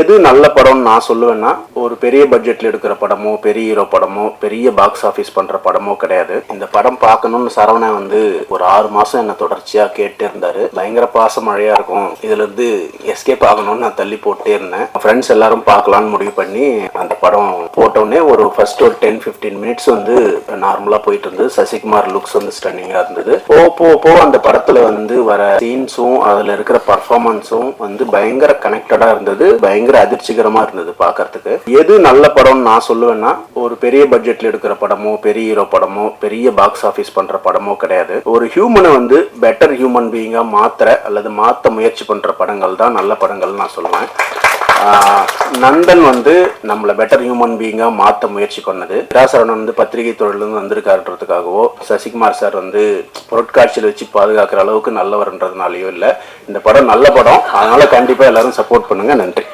எது நல்ல படம்னு நான் சொல்லுவேன்னா, ஒரு பெரிய பட்ஜெட்ல எடுக்கிற படமோ, பெரிய ஹீரோ படமோ, பெரிய பாக்ஸ் ஆஃபீஸ் பண்ற படமோ கிடையாது. இந்த படம் பார்க்கணும்னு சரவணன் வந்து ஒரு 6 மாசம் என்ன தொடர்ச்சியா கேட்டே இருந்தாரு. பயங்கர பாச மழையா இருக்கும், இதுல இருந்து எஸ்கேப் ஆகணும்னு நான் தள்ளி போட்டே இருந்தேன். ஃப்ரெண்ட்ஸ் எல்லாரும் பார்க்கலான்னு முடிவு பண்ணி அந்த படம் போட்டோடனே ஒரு ஃபர்ஸ்ட் ஒரு 10-15 மினிட்ஸ் வந்து நார்மலா போயிட்டு இருந்தது. சசிகுமார் லுக்ஸ் வந்து ஸ்டன்னிங்கா இருந்தது. போ அந்த படத்துல வந்து வர சீன்ஸும் அதுல இருக்கிற பர்ஃபார்மன்ஸும் வந்து பயங்கர கனெக்டடா இருந்தது. பயங்கர அதிர்ச்சிகரமா இருந்தது பார்க்கறதுக்கு. எது நல்ல படம்னு நான் சொல்லுவேன்னா, ஒரு பெரிய பட்ஜெட்ல எடுக்கிற படமோ, பெரிய ஹீரோ படமோ, பெரிய பாக்ஸ் ஆஃபீஸ் பண்ற படமோ கிடையாது. ஒரு ஹியூமனை வந்து பெட்டர் ஹியூமன் பீயிங்கா மாத்த முயற்சி பண்ற படங்கள் தான் நல்ல படங்கள் நான் சொல்லுவேன். நந்தன் வந்து நம்மள பெட்டர் ஹியூமன் பீயிங்கா மாத்த முயற்சி பண்ணது. சரவணன் வந்து பத்திரிகை தொழிலிருந்து வந்திருக்காருன்றதுக்காகவோ, சசிகுமார் சார் வந்து பொருட்காட்சியில் வச்சு பாதுகாக்கிற அளவுக்கு நல்லவர்ன்றதுனாலயோ இல்ல. இந்த படம் நல்ல படம், அதனால கண்டிப்பா எல்லாரும் சப்போர்ட் பண்ணுங்க. நன்றி.